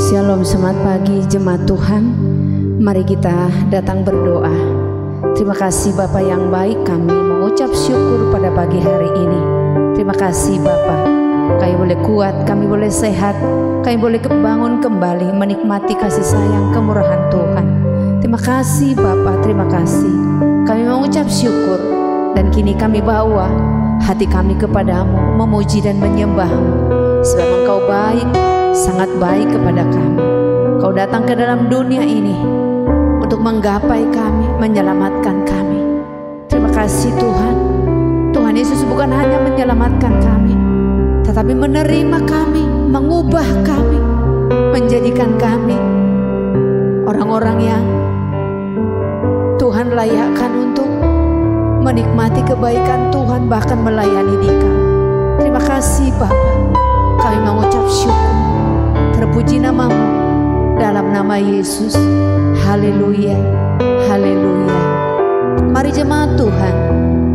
Shalom, selamat pagi jemaat Tuhan. Mari kita datang berdoa. Terima kasih Bapa yang baik, kami mengucap syukur pada pagi hari ini. Terima kasih Bapa, kami boleh kuat, kami boleh sehat, kami boleh kebangun kembali menikmati kasih sayang kemurahan Tuhan. Terima kasih Bapa, terima kasih. Kami mengucap syukur dan kini kami bawa hati kami kepadamu, memuji dan menyembahmu. Sebab Engkau baik, sangat baik kepada kami. Kau datang ke dalam dunia ini untuk menggapai kami, menyelamatkan kami. Terima kasih Tuhan. Tuhan Yesus bukan hanya menyelamatkan kami, tetapi menerima kami, mengubah kami, menjadikan kami orang-orang yang Tuhan layakkan untuk menikmati kebaikan Tuhan, bahkan melayani Dikau. Terima kasih Bapa, kami mengucap syukur. Terpuji namamu dalam nama Yesus. Haleluya, haleluya. Mari jemaat Tuhan,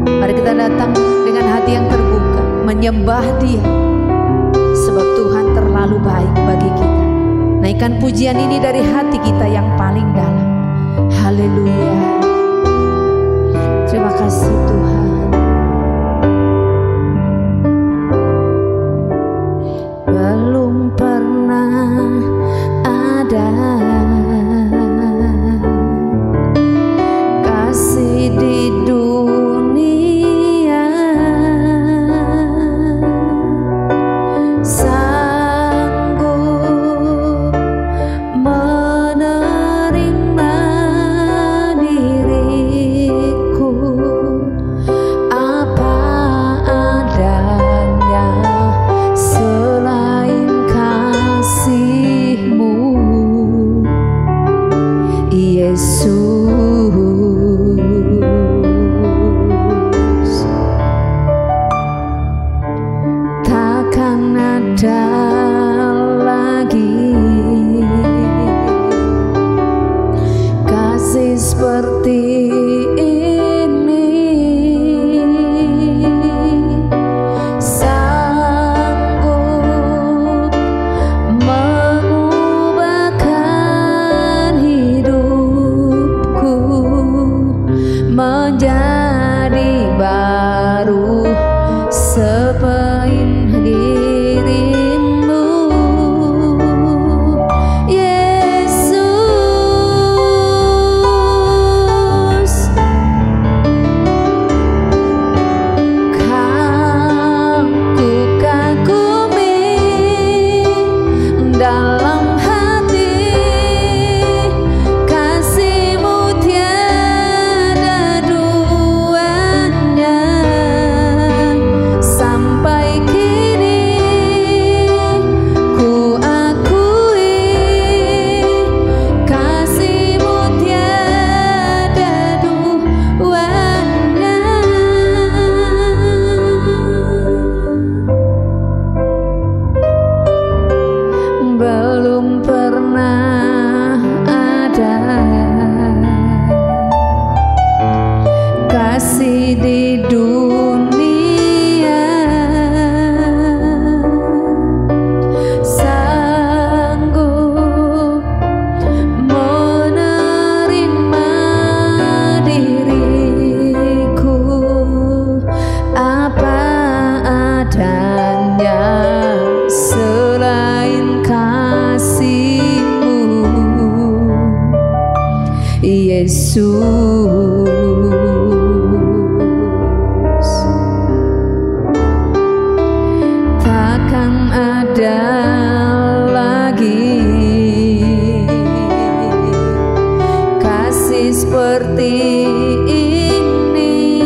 mari kita datang dengan hati yang terbuka, menyembah Dia, sebab Tuhan terlalu baik bagi kita. Naikkan pujian ini dari hati kita yang paling dalam. Haleluya. Terima kasih Tuhan. Belum pernah ada kasih di dunia sanggup menerima diriku apa adanya selain kasih-Mu, Yesus. Takkan ada lagi kasih seperti ini, sanggup mengubahkan hidupku menjadi baru sepenuh dirimu, Yesus. Kau ku kagumi dalam hati, kasih-Mu tiada duanya. Sampai kini ku akui, kasih-Mu tiada duanya. Belum pernah ada kasih di dunia sanggup menerima diriku apa adanya selain kasih-Mu, Yesus. Takkan ada lagi kasih seperti ini,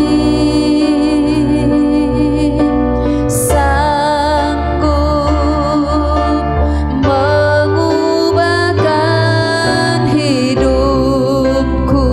sanggup mengubahkan hidupku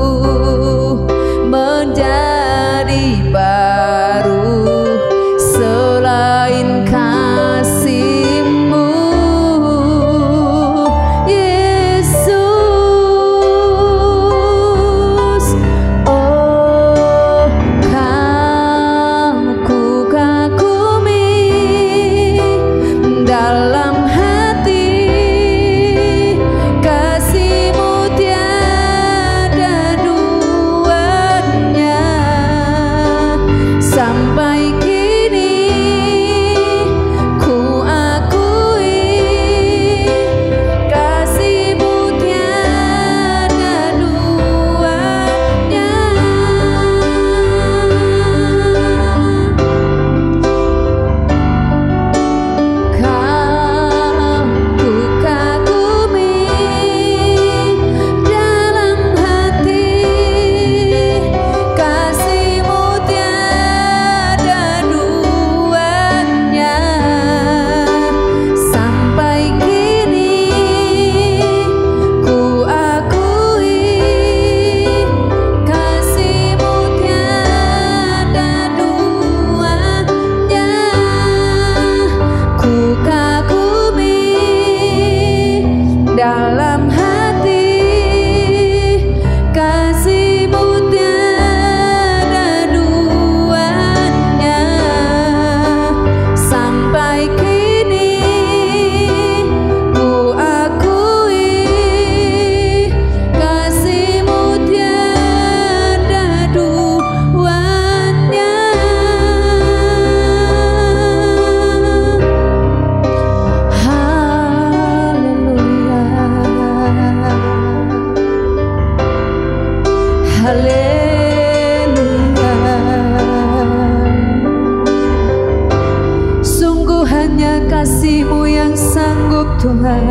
Hanya kasih-Mu yang sanggup Tuhan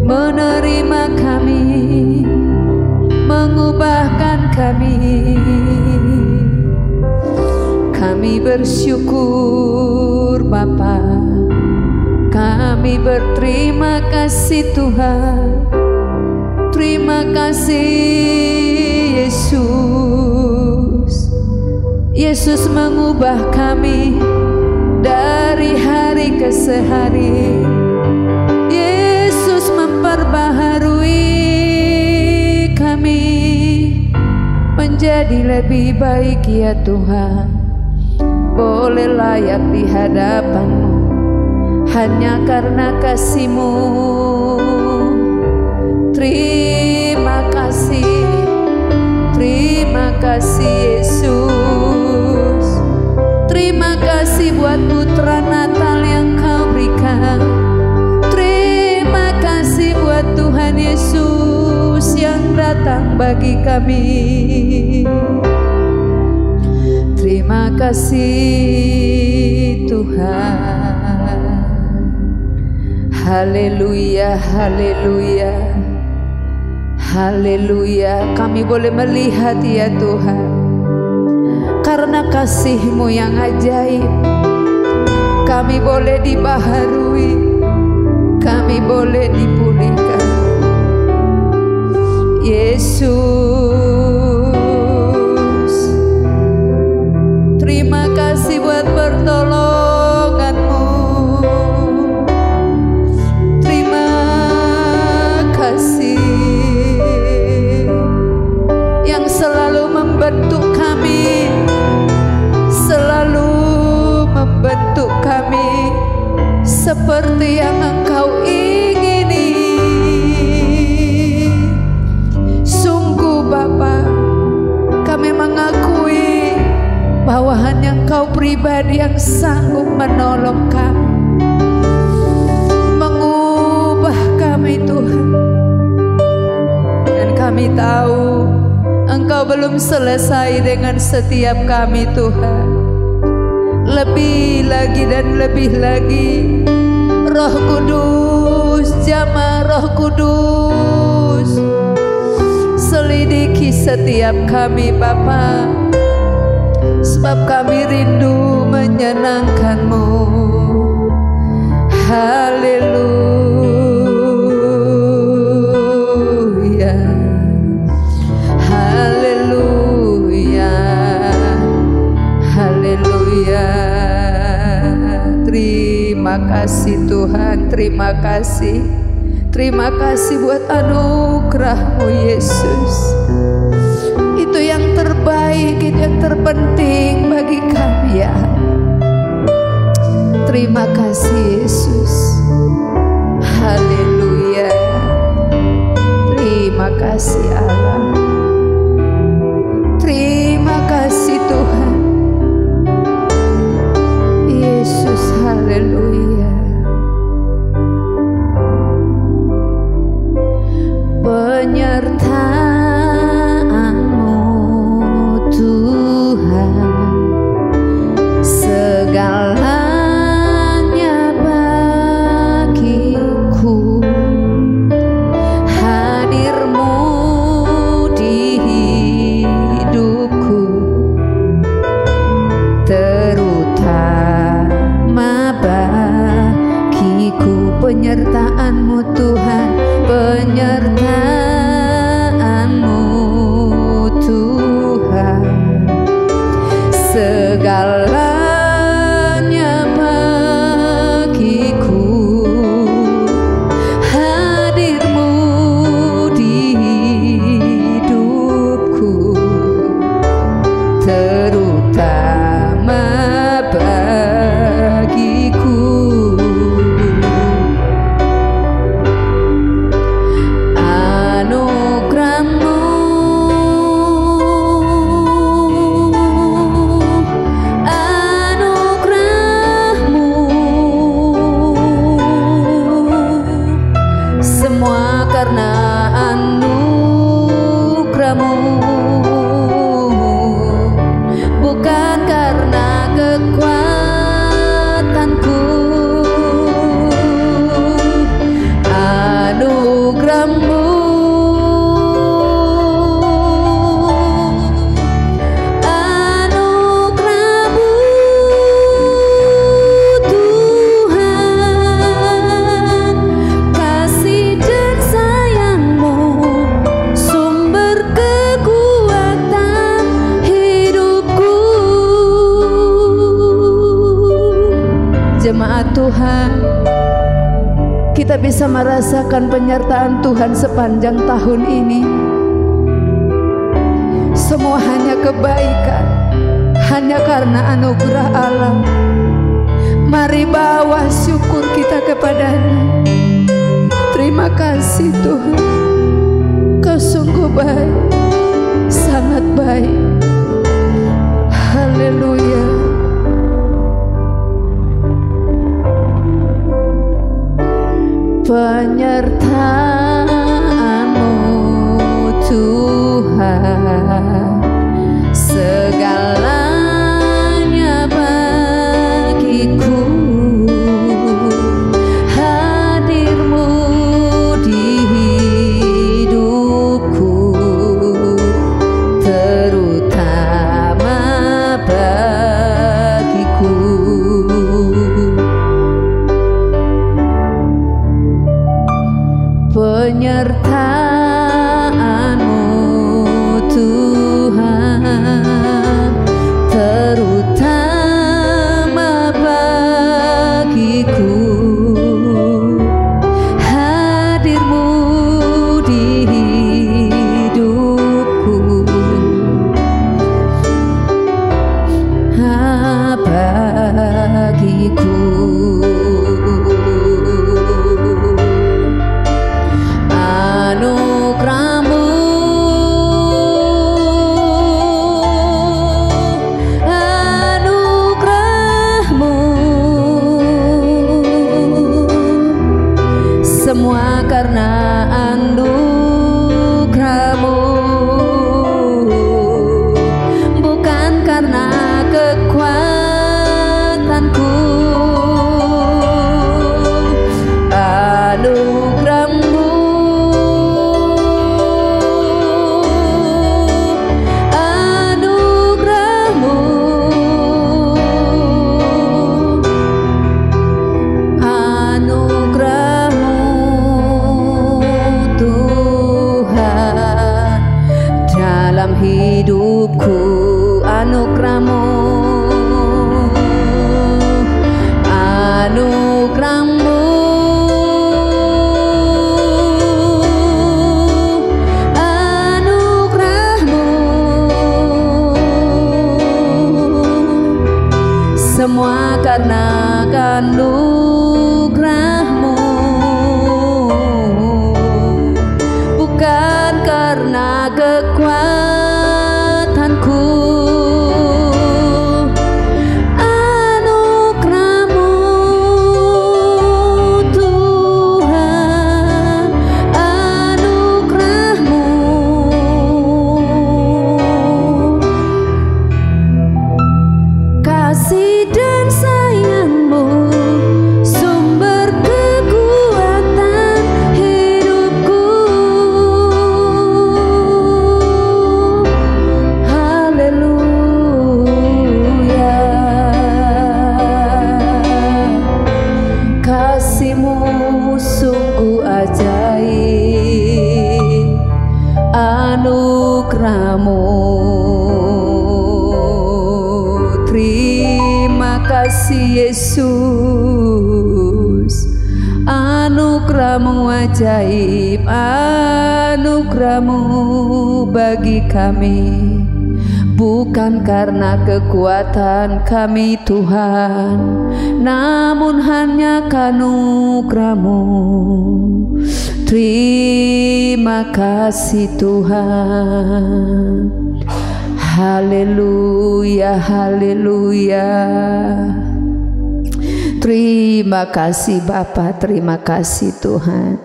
menerima kami, mengubahkan kami. Kami bersyukur Bapa, kami berterima kasih Tuhan. Terima kasih Yesus. Yesus mengubah kami dari hari ke hari. Yesus memperbaharui kami menjadi lebih baik ya Tuhan. Boleh layak di hadapan-Mu hanya karena kasih-Mu. Terima kasih Yesus. Terima kasih buat putra Natal yang Kau berikan. Terima kasih buat Tuhan Yesus yang datang bagi kami. Terima kasih Tuhan. Haleluya, haleluya, haleluya. Kami boleh melihat ya Tuhan, karena kasih-Mu yang ajaib, kami boleh dibaharui, kami boleh dipulihkan. Yesus, terima kasih buat pertolongan-Mu. Terima kasih yang selalu membentuk kami, selalu membentuk kami seperti yang Engkau ingini. Sungguh Bapa, kami mengakui bahwa hanya Engkau pribadi yang sanggup menolong kami, mengubah kami Tuhan. Dan kami tahu Engkau belum selesai dengan setiap kami Tuhan. Lebih lagi dan lebih lagi. Roh Kudus, jamaah Roh Kudus, selidiki setiap kami Bapa, sebab kami rindu menyenangkan-Mu. Haleluya, haleluya, haleluya. Terima kasih Tuhan, terima kasih. Terima kasih buat anugerah-Mu Yesus. Itu yang terbaik, itu yang terpenting bagi kami ya. Terima kasih Yesus. Haleluya. Terima kasih Allah. Terima kasih Tuhan Yesus. Haleluya. Penyertaan-Mu Tuhan, segalanya bagiku. Hadir-Mu di hidupku, terutama bagiku. Penyertaan-Mu Tuhan, penyertaan-Mu Tuhan, segalanya bagiku. Hadir-Mu di hidupku, terutama bagiku. jemaat Tuhan, kita bisa merasakan penyertaan Tuhan sepanjang tahun ini. Semua hanya kebaikan, hanya karena anugerah Allah. Mari bawa syukur kita kepadanya. Terima kasih Tuhan, Kau sungguh baik, sangat baik. Haleluya. Penyertaan-Mu Tuhan, segalanya bagiku. Hadir-Mu di hidupku, terutama bagiku. Penyertaan-Mu Tuhan, terutama bagiku. Hadir-Mu di hidupku, bagiku. Semua karena anugerah-Mu, bukan karena kekuatanku. Anugerah-Mu, anugerah-Mu, anugerah-Mu Tuhan dalam hidupku. Anugerah-Mu, anugerah-Mu, anugerah-Mu, semua karena anugerah-Mu, bukan karena kekuatanku. Anugerah-Mu Tuhan, anugerah-Mu, kasih dan sayang-Mu, sumber kekuatan hidupku. Haleluya. Kasih-Mu sungguh ajaib, anugerah-Mu. Terima kasih Yesus, anugerah-Mu ajaib, anugerah-Mu bagi kami. Bukan karena kekuatan kami Tuhan, namun hanya anugerah-Mu. Terima kasih Tuhan. Haleluya, haleluya. Terima kasih Bapa, terima kasih Tuhan.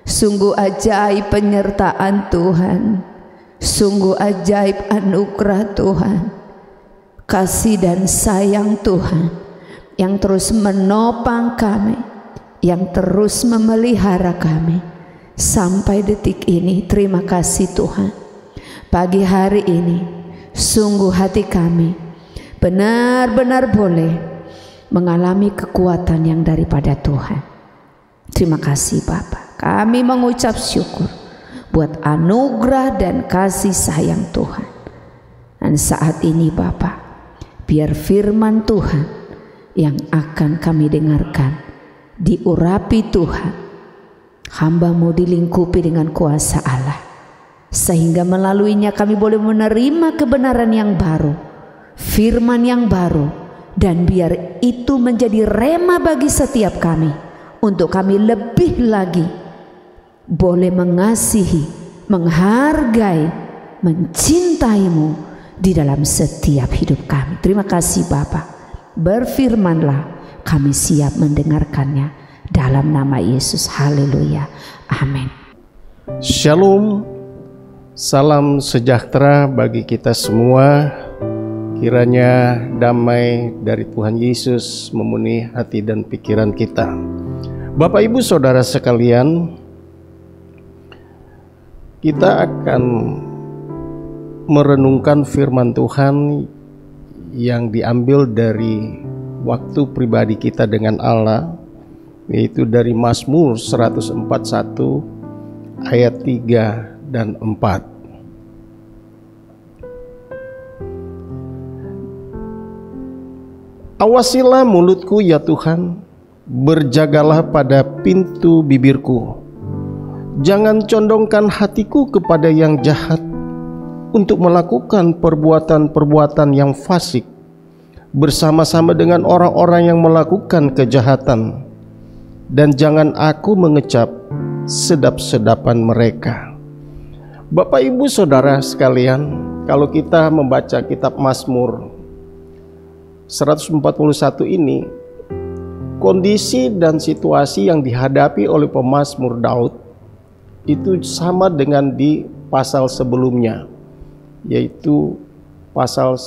Sungguh ajaib penyertaan Tuhan, sungguh ajaib anugerah Tuhan, kasih dan sayang Tuhan yang terus menopang kami, yang terus memelihara kami sampai detik ini. Terima kasih Tuhan. Pagi hari ini sungguh hati kami benar-benar boleh mengalami kekuatan yang daripada Tuhan. Terima kasih Bapa. Kami mengucap syukur buat anugerah dan kasih sayang Tuhan. Dan saat ini Bapa, biar firman Tuhan yang akan kami dengarkan diurapi Tuhan. Hamba-Mu dilingkupi dengan kuasa Allah, sehingga melaluinya kami boleh menerima kebenaran yang baru, firman yang baru, dan biar itu menjadi rema bagi setiap kami, untuk kami lebih lagi boleh mengasihi, menghargai, mencintai-Mu di dalam setiap hidup kami. Terima kasih Bapa. Berfirmanlah, kami siap mendengarkannya dalam nama Yesus. Haleluya. Amin. Shalom. Salam sejahtera bagi kita semua. Kiranya damai dari Tuhan Yesus memenuhi hati dan pikiran kita. Bapak Ibu Saudara sekalian, kita akan merenungkan firman Tuhan yang diambil dari waktu pribadi kita dengan Allah, yaitu dari Mazmur 141 ayat 3 dan 4. Awasilah mulutku ya Tuhan, berjagalah pada pintu bibirku. Jangan condongkan hatiku kepada yang jahat, untuk melakukan perbuatan-perbuatan yang fasik bersama-sama dengan orang-orang yang melakukan kejahatan, dan jangan aku mengecap sedap-sedapan mereka. Bapak Ibu Saudara sekalian, kalau kita membaca kitab Mazmur 141 ini, kondisi dan situasi yang dihadapi oleh pemazmur Daud itu sama dengan di pasal sebelumnya, yaitu pasal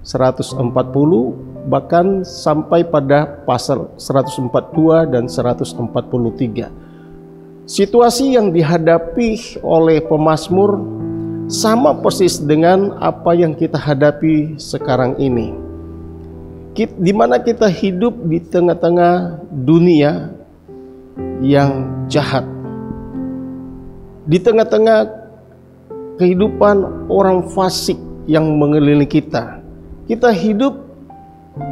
140 bahkan sampai pada pasal 142 dan 143. Situasi yang dihadapi oleh pemazmur sama persis dengan apa yang kita hadapi sekarang ini, di mana kita hidup di tengah-tengah dunia yang jahat, di tengah-tengah kehidupan orang fasik yang mengelilingi kita. Kita hidup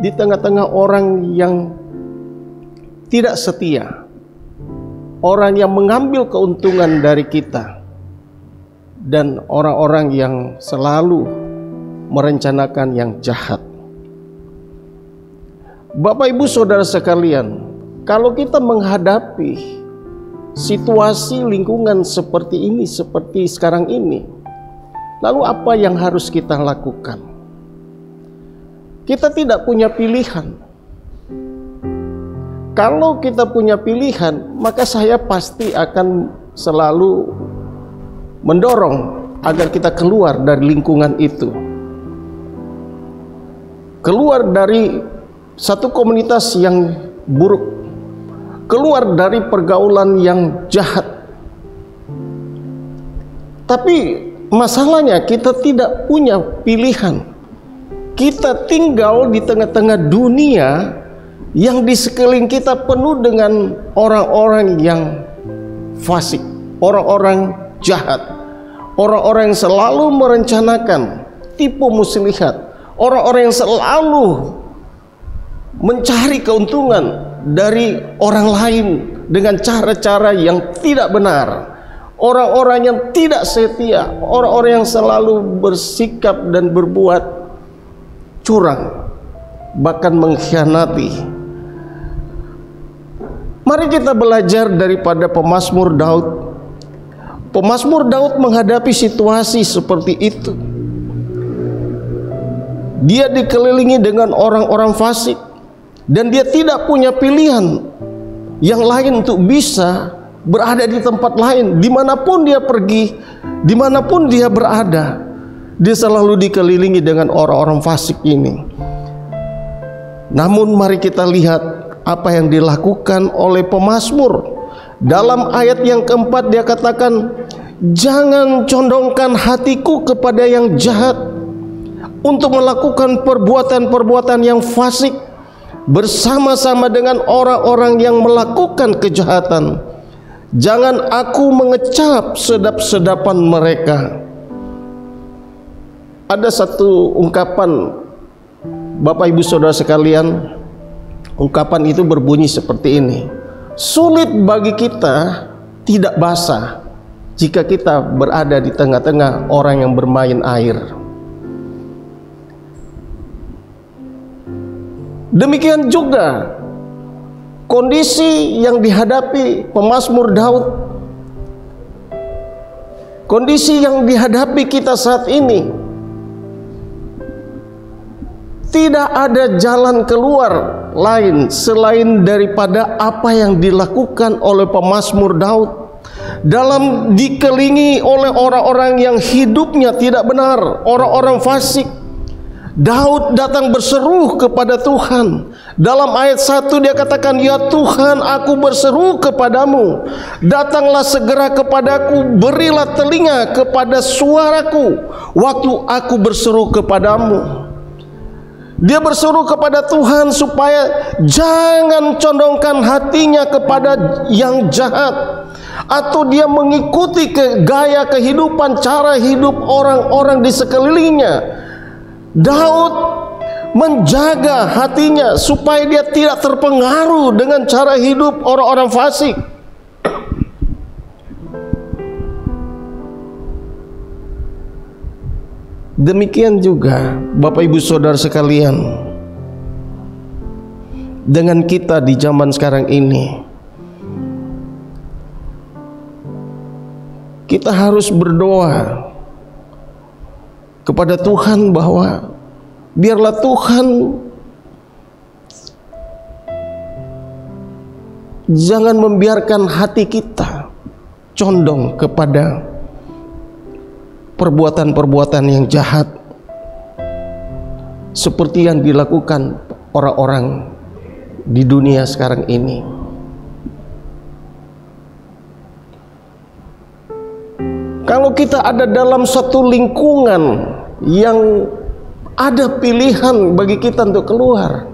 di tengah-tengah orang yang tidak setia, orang yang mengambil keuntungan dari kita, dan orang-orang yang selalu merencanakan yang jahat. Bapak Ibu Saudara sekalian, kalau kita menghadapi situasi lingkungan seperti ini, seperti sekarang ini, lalu apa yang harus kita lakukan? Kita tidak punya pilihan. Kalau kita punya pilihan, maka saya pasti akan selalu mendorong agar kita keluar dari lingkungan itu, keluar dari satu komunitas yang buruk, keluar dari pergaulan yang jahat. Tapi masalahnya kita tidak punya pilihan. Kita tinggal di tengah-tengah dunia yang di sekeliling kita penuh dengan orang-orang yang fasik, orang-orang jahat, orang-orang yang selalu merencanakan tipu muslihat, orang-orang yang selalu mencari keuntungan dari orang lain dengan cara-cara yang tidak benar, orang-orang yang tidak setia, orang-orang yang selalu bersikap dan berbuat curang, bahkan mengkhianati. Mari kita belajar daripada pemazmur Daud. Pemazmur Daud menghadapi situasi seperti itu. Dia dikelilingi dengan orang-orang fasik, dan dia tidak punya pilihan yang lain untuk bisa berada di tempat lain. Dimanapun dia pergi, dimanapun dia berada, dia selalu dikelilingi dengan orang-orang fasik ini. Namun mari kita lihat apa yang dilakukan oleh pemazmur. Dalam ayat yang keempat dia katakan, jangan condongkan hatiku kepada yang jahat, untuk melakukan perbuatan-perbuatan yang fasik bersama-sama dengan orang-orang yang melakukan kejahatan. Jangan aku mengecap sedap-sedapan mereka. Ada satu ungkapan Bapak Ibu Saudara sekalian, Ungkapan itu berbunyi seperti ini: sulit bagi kita tidak basah jika kita berada di tengah-tengah orang yang bermain air. Demikian juga kondisi yang dihadapi pemazmur Daud, kondisi yang dihadapi kita saat ini. Tidak ada jalan keluar lain selain daripada apa yang dilakukan oleh pemazmur Daud dalam dikelilingi oleh orang-orang yang hidupnya tidak benar, orang-orang fasik. Daud datang berseru kepada Tuhan. Dalam ayat 1 dia katakan, "Ya Tuhan, aku berseru kepadamu. Datanglah segera kepadaku, berilah telinga kepada suaraku waktu aku berseru kepadamu." Dia berseru kepada Tuhan supaya jangan condongkan hatinya kepada yang jahat, atau dia mengikuti gaya kehidupan, cara hidup orang-orang di sekelilingnya. Daud menjaga hatinya supaya dia tidak terpengaruh dengan cara hidup orang-orang fasik. Demikian juga Bapak Ibu Saudara sekalian, dengan kita di zaman sekarang ini, kita harus berdoa kepada Tuhan bahwa biarlah Tuhan jangan membiarkan hati kita condong kepada perbuatan-perbuatan yang jahat seperti yang dilakukan orang-orang di dunia sekarang ini. Kalau kita ada dalam satu lingkungan yang ada pilihan bagi kita untuk keluar,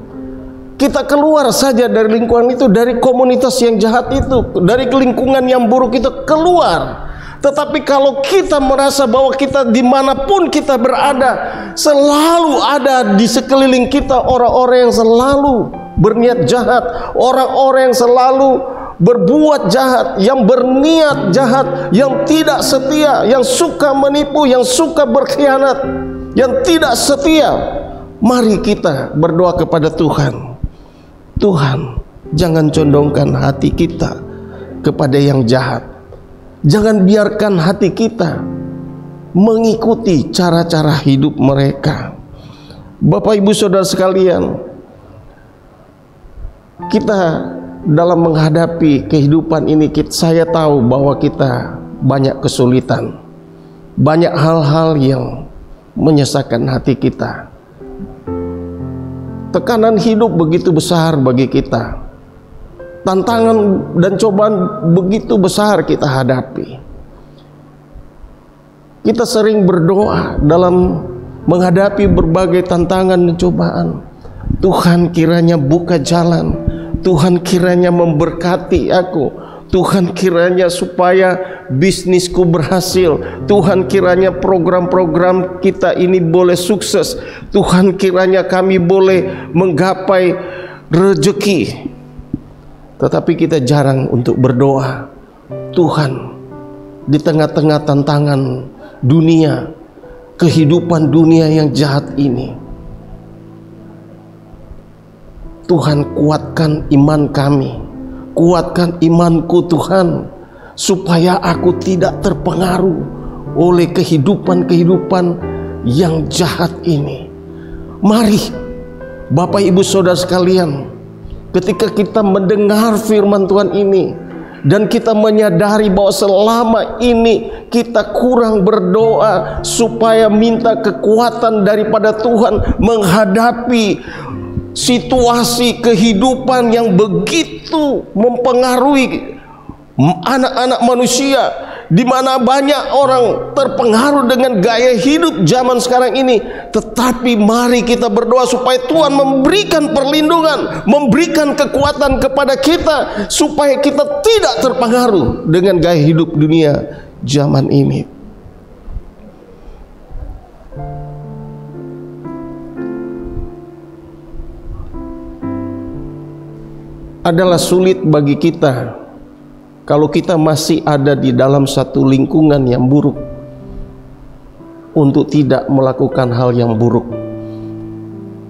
kita keluar saja dari lingkungan itu, dari komunitas yang jahat itu, dari lingkungan yang buruk itu, keluar. Tetapi kalau kita merasa bahwa kita dimanapun kita berada, selalu ada di sekeliling kita orang-orang yang selalu berniat jahat, orang-orang yang selalu berbuat jahat, yang berniat jahat, yang tidak setia, yang suka menipu, yang suka berkhianat, yang tidak setia. Mari kita berdoa kepada Tuhan. Tuhan, jangan condongkan hati kita kepada yang jahat. Jangan biarkan hati kita mengikuti cara-cara hidup mereka. Bapak Ibu Saudara sekalian, kita dalam menghadapi kehidupan ini, saya tahu bahwa kita banyak kesulitan, banyak hal-hal yang menyesakan hati kita. Tekanan hidup begitu besar bagi kita, tantangan dan cobaan begitu besar kita hadapi. Kita sering berdoa dalam menghadapi berbagai tantangan dan cobaan. Tuhan kiranya buka jalan, Tuhan kiranya memberkati aku, Tuhan kiranya supaya bisnisku berhasil, Tuhan kiranya program-program kita ini boleh sukses, Tuhan kiranya kami boleh menggapai rezeki. Tetapi kita jarang untuk berdoa, Tuhan, di tengah-tengah tantangan dunia, kehidupan dunia yang jahat ini, Tuhan kuatkan iman kami, kuatkan imanku Tuhan, supaya aku tidak terpengaruh oleh kehidupan-kehidupan yang jahat ini. Mari Bapak Ibu Saudara sekalian, ketika kita mendengar firman Tuhan ini dan kita menyadari bahwa selama ini kita kurang berdoa supaya minta kekuatan daripada Tuhan menghadapi situasi kehidupan yang begitu mempengaruhi anak-anak manusia, di mana banyak orang terpengaruh dengan gaya hidup zaman sekarang ini. Tetapi mari kita berdoa supaya Tuhan memberikan perlindungan, memberikan kekuatan kepada kita, supaya kita tidak terpengaruh dengan gaya hidup dunia zaman ini. adalah sulit bagi kita kalau kita masih ada di dalam satu lingkungan yang buruk untuk tidak melakukan hal yang buruk.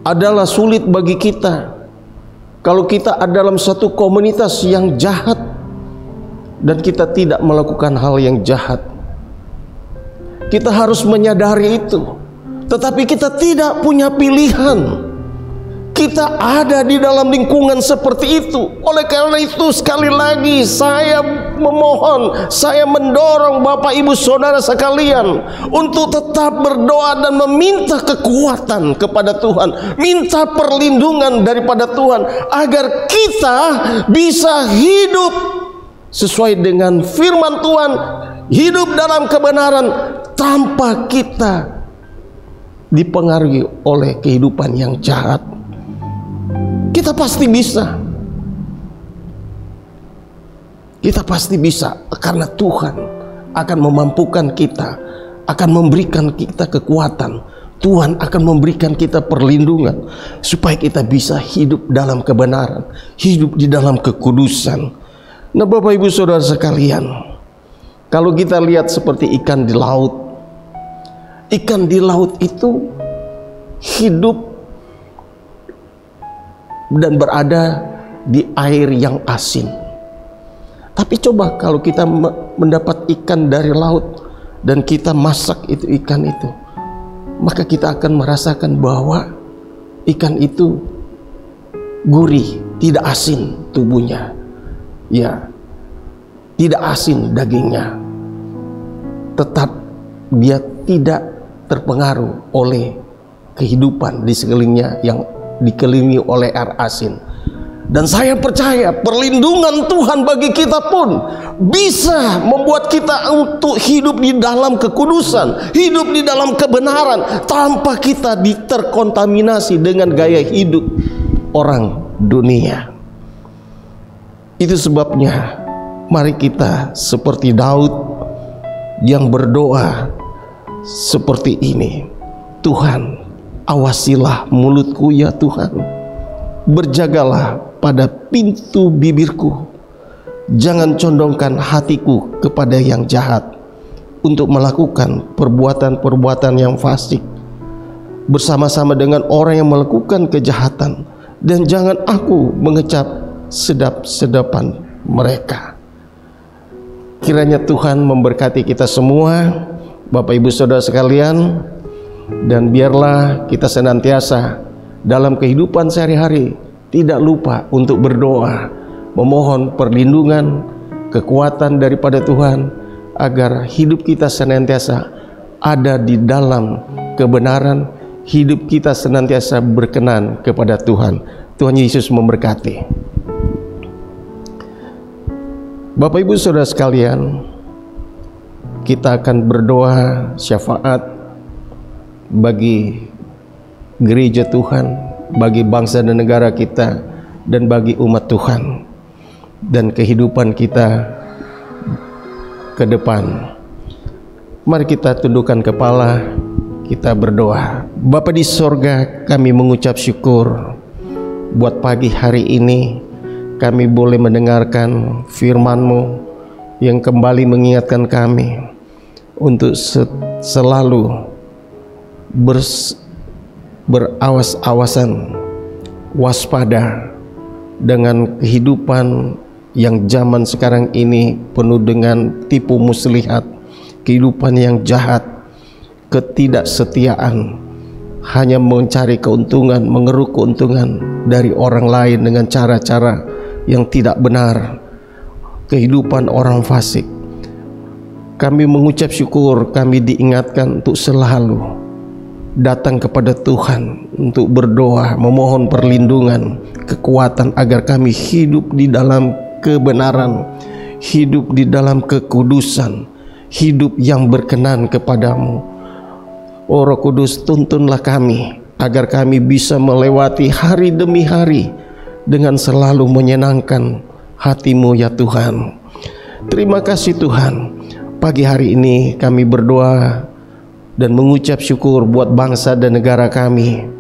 Adalah sulit bagi kita kalau kita ada dalam satu komunitas yang jahat dan kita tidak melakukan hal yang jahat. Kita harus menyadari itu, tetapi kita tidak punya pilihan. Kita ada di dalam lingkungan seperti itu. Oleh karena itu, sekali lagi saya memohon, saya mendorong Bapak Ibu Saudara sekalian untuk tetap berdoa dan meminta kekuatan kepada Tuhan, minta perlindungan daripada Tuhan, agar kita bisa hidup sesuai dengan firman Tuhan, hidup dalam kebenaran tanpa kita dipengaruhi oleh kehidupan yang jahat. Kita pasti bisa. Kita pasti bisa, karena Tuhan akan memampukan kita, akan memberikan kita kekuatan. Tuhan akan memberikan kita perlindungan supaya kita bisa hidup dalam kebenaran, hidup di dalam kekudusan. Nah, Bapak Ibu Saudara sekalian, kalau kita lihat seperti ikan di laut itu hidup dan berada di air yang asin. Tapi coba kalau kita mendapat ikan dari laut dan kita masak itu ikan itu, maka kita akan merasakan bahwa ikan itu gurih, tidak asin tubuhnya, ya, tidak asin dagingnya, tetap dia tidak terpengaruh oleh kehidupan di sekelilingnya yang dikelilingi oleh air asin. Dan saya percaya perlindungan Tuhan bagi kita pun bisa membuat kita untuk hidup di dalam kekudusan, hidup di dalam kebenaran, tanpa kita terkontaminasi dengan gaya hidup orang dunia. Itu sebabnya mari kita seperti Daud yang berdoa seperti ini. Tuhan, awasilah mulutku ya Tuhan, berjagalah pada pintu bibirku, jangan condongkan hatiku kepada yang jahat, untuk melakukan perbuatan-perbuatan yang fasik bersama-sama dengan orang yang melakukan kejahatan, dan jangan aku mengecap sedap-sedapan mereka. Kiranya Tuhan memberkati kita semua, Bapak Ibu Saudara sekalian, dan biarlah kita senantiasa dalam kehidupan sehari-hari tidak lupa untuk berdoa, memohon perlindungan, kekuatan daripada Tuhan, agar hidup kita senantiasa ada di dalam kebenaran, hidup kita senantiasa berkenan kepada Tuhan. Tuhan Yesus memberkati. Bapak Ibu Saudara sekalian, kita akan berdoa syafaat bagi gereja Tuhan, bagi bangsa dan negara kita, dan bagi umat Tuhan, dan kehidupan kita ke depan. Mari kita tundukkan kepala, kita berdoa. Bapa di sorga, kami mengucap syukur buat pagi hari ini kami boleh mendengarkan firman-Mu yang kembali mengingatkan kami untuk selalu berawas-awasan, waspada dengan kehidupan yang zaman sekarang ini penuh dengan tipu muslihat, kehidupan yang jahat, ketidaksetiaan, hanya mencari keuntungan, mengeruk keuntungan dari orang lain dengan cara-cara yang tidak benar, kehidupan orang fasik. Kami mengucap syukur, kami diingatkan untuk selalu datang kepada Tuhan untuk berdoa, memohon perlindungan, kekuatan agar kami hidup di dalam kebenaran, hidup di dalam kekudusan, hidup yang berkenan kepadamu. Oh Roh Kudus, tuntunlah kami agar kami bisa melewati hari demi hari dengan selalu menyenangkan hati-Mu ya Tuhan. Terima kasih Tuhan. Pagi hari ini kami berdoa dan mengucap syukur buat bangsa dan negara kami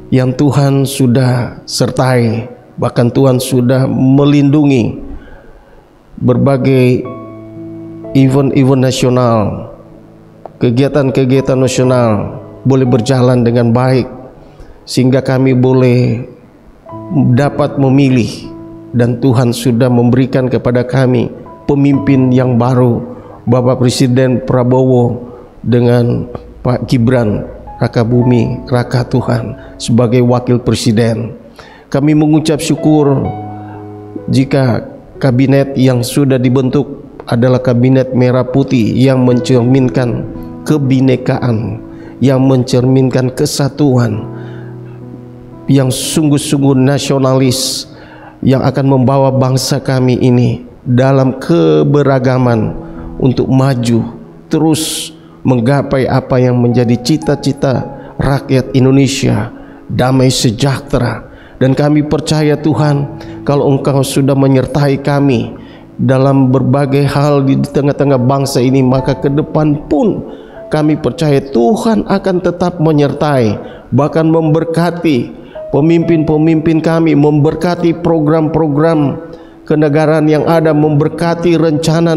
yang Tuhan sudah sertai Bahkan Tuhan sudah melindungi berbagai event-event nasional, kegiatan-kegiatan nasional boleh berjalan dengan baik, sehingga kami boleh dapat memilih, dan Tuhan sudah memberikan kepada kami pemimpin yang baru, Bapak Presiden Prabowo dengan Pak Gibran Rakabumi Raka Tuhan sebagai Wakil Presiden. Kami mengucap syukur jika kabinet yang sudah dibentuk adalah kabinet merah putih yang mencerminkan kebinekaan, yang mencerminkan kesatuan, yang sungguh-sungguh nasionalis, yang akan membawa bangsa kami ini dalam keberagaman untuk maju terus menggapai apa yang menjadi cita-cita rakyat Indonesia, damai sejahtera. Dan kami percaya Tuhan, kalau Engkau sudah menyertai kami dalam berbagai hal di tengah-tengah bangsa ini, maka ke depan pun kami percaya Tuhan akan tetap menyertai, bahkan memberkati pemimpin-pemimpin kami, memberkati program-program kenegaraan yang ada, memberkati rencana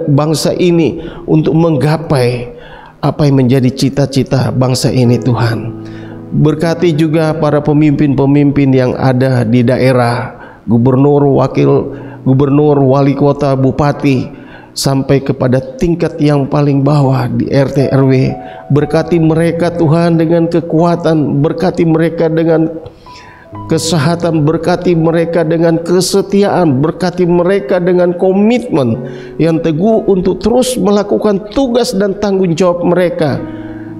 bangsa ini untuk menggapai apa yang menjadi cita-cita bangsa ini. Tuhan, berkati juga para pemimpin-pemimpin yang ada di daerah, gubernur, wakil gubernur, wali kota, bupati, sampai kepada tingkat yang paling bawah di RT RW. Berkati mereka Tuhan dengan kekuatan, berkati mereka dengan kesehatan, berkati mereka dengan kesetiaan, berkati mereka dengan komitmen yang teguh untuk terus melakukan tugas dan tanggung jawab mereka,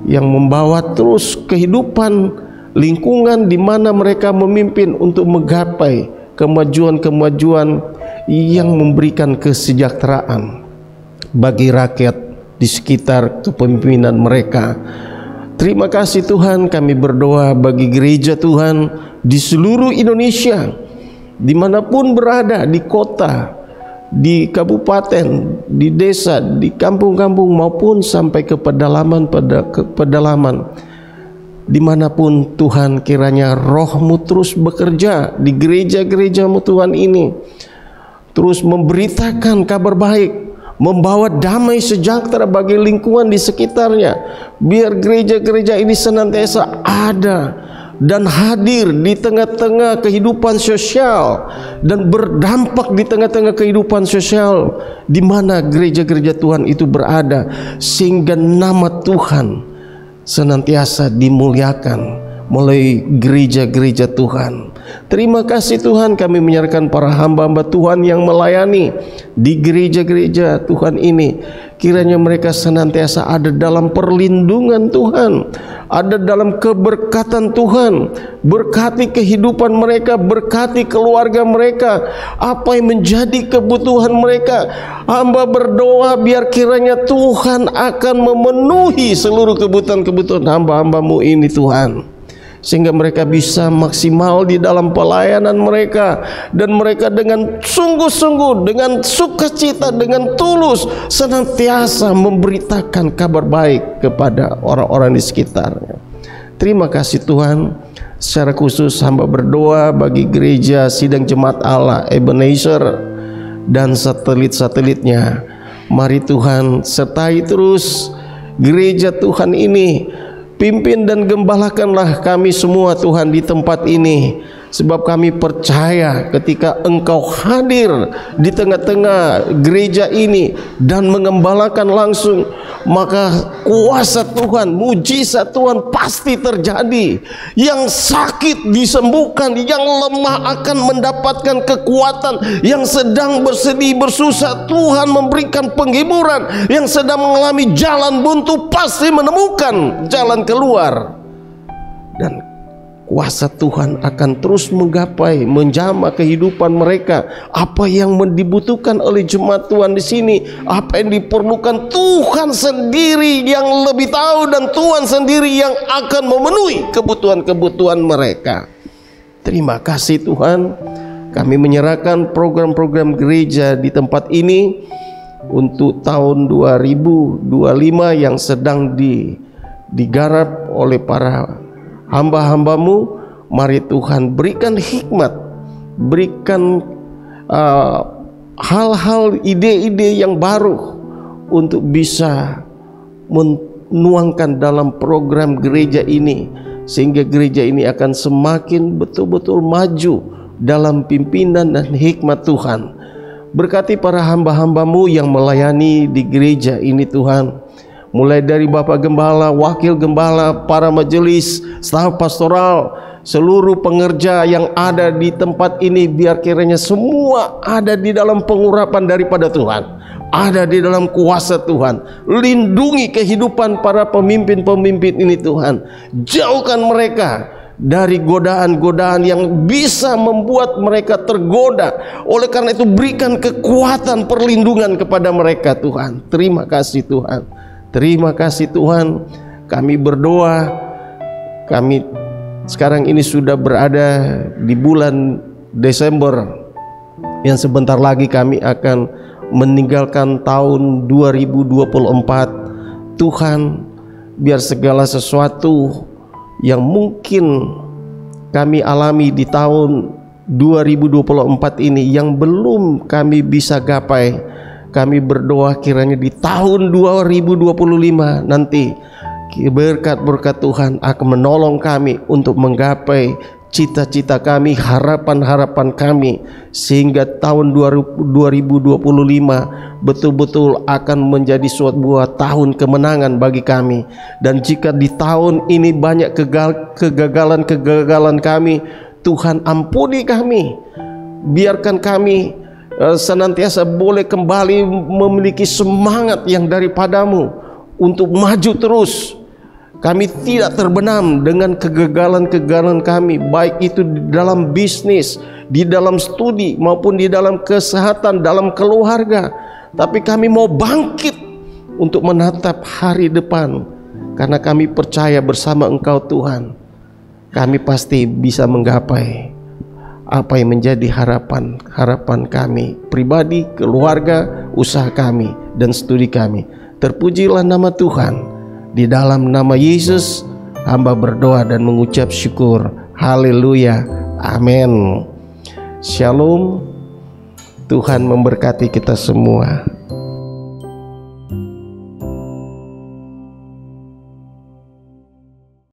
yang membawa terus kehidupan lingkungan di mana mereka memimpin untuk menggapai kemajuan-kemajuan yang memberikan kesejahteraan bagi rakyat di sekitar kepemimpinan mereka. Terima kasih Tuhan, kami berdoa bagi gereja Tuhan di seluruh Indonesia, dimanapun berada, di kota, di kabupaten, di desa, di kampung-kampung, maupun sampai ke pedalaman, dimanapun Tuhan, kiranya Roh-Mu terus bekerja di gereja-gereja-Mu Tuhan ini, terus memberitakan kabar baik, membawa damai sejahtera bagi lingkungan di sekitarnya. Biar gereja-gereja ini senantiasa ada dan hadir di tengah-tengah kehidupan sosial dan berdampak di tengah-tengah kehidupan sosial di mana gereja-gereja Tuhan itu berada, sehingga nama Tuhan senantiasa dimuliakan melalui gereja-gereja Tuhan. Terima kasih Tuhan, kami menyerahkan para hamba-hamba Tuhan yang melayani di gereja-gereja Tuhan ini. Kiranya mereka senantiasa ada dalam perlindungan Tuhan, ada dalam keberkatan Tuhan. Berkati kehidupan mereka, berkati keluarga mereka, apa yang menjadi kebutuhan mereka. Hamba berdoa biar kiranya Tuhan akan memenuhi seluruh kebutuhan-kebutuhan hamba-hamba-Mu ini Tuhan, sehingga mereka bisa maksimal di dalam pelayanan mereka, dan mereka dengan sungguh-sungguh, dengan sukacita, dengan tulus senantiasa memberitakan kabar baik kepada orang-orang di sekitarnya. Terima kasih Tuhan. Secara khusus hamba berdoa bagi gereja Sidang Jemaat Allah Ebenezer dan satelit-satelitnya. Mari Tuhan sertai terus gereja Tuhan ini. Pimpin dan gembalakanlah kami semua Tuhan di tempat ini, sebab kami percaya ketika Engkau hadir di tengah-tengah gereja ini dan mengembalakan langsung, maka kuasa Tuhan, mujizat Tuhan pasti terjadi. Yang sakit disembuhkan, yang lemah akan mendapatkan kekuatan, yang sedang bersedih bersusah Tuhan memberikan penghiburan, yang sedang mengalami jalan buntu pasti menemukan jalan keluar, dan kuasa Tuhan akan terus menggapai, menjamah kehidupan mereka. Apa yang dibutuhkan oleh jemaat Tuhan di sini, apa yang diperlukan, Tuhan sendiri yang lebih tahu, dan Tuhan sendiri yang akan memenuhi kebutuhan-kebutuhan mereka. Terima kasih Tuhan. Kami menyerahkan program-program gereja di tempat ini untuk tahun 2025 yang sedang digarap oleh para hamba-hamba-Mu. Mari Tuhan berikan hikmat berikan hal-hal, ide-ide yang baru untuk bisa menuangkan dalam program gereja ini, sehingga gereja ini akan semakin betul-betul maju dalam pimpinan dan hikmat Tuhan. Berkati para hamba-hamba-Mu yang melayani di gereja ini Tuhan, mulai dari Bapak Gembala, Wakil Gembala, para majelis, staf pastoral, seluruh pengerja yang ada di tempat ini, biar kiranya semua ada di dalam pengurapan daripada Tuhan, ada di dalam kuasa Tuhan. Lindungi kehidupan para pemimpin-pemimpin ini Tuhan. Jauhkan mereka dari godaan-godaan yang bisa membuat mereka tergoda. Oleh karena itu berikan kekuatan perlindungan kepada mereka Tuhan. Terima kasih Tuhan. Terima kasih Tuhan. Kami berdoa, kami sekarang ini sudah berada di bulan Desember, yang sebentar lagi kami akan meninggalkan tahun 2024. Tuhan, biar segala sesuatu yang mungkin kami alami di tahun 2024 ini yang belum kami bisa gapai, kami berdoa kiranya di tahun 2025 nanti berkat-berkat Tuhan akan menolong kami untuk menggapai cita-cita kami, harapan-harapan kami, sehingga tahun 2025 betul-betul akan menjadi suatu tahun kemenangan bagi kami. Dan jika di tahun ini banyak kegagalan kami, Tuhan ampuni kami, biarkan kami senantiasa boleh kembali memiliki semangat yang daripada-Mu untuk maju terus. Kami tidak terbenam dengan kegagalan-kegagalan kami, baik itu di dalam bisnis, di dalam studi, maupun di dalam kesehatan, dalam keluarga. Tapi kami mau bangkit untuk menatap hari depan, karena kami percaya bersama Engkau Tuhan, kami pasti bisa menggapai apa yang menjadi harapan kami pribadi, keluarga, usaha kami, dan studi kami. Terpujilah nama Tuhan. Di dalam nama Yesus hamba berdoa dan mengucap syukur. Haleluya. Amin. Shalom. Tuhan memberkati kita semua.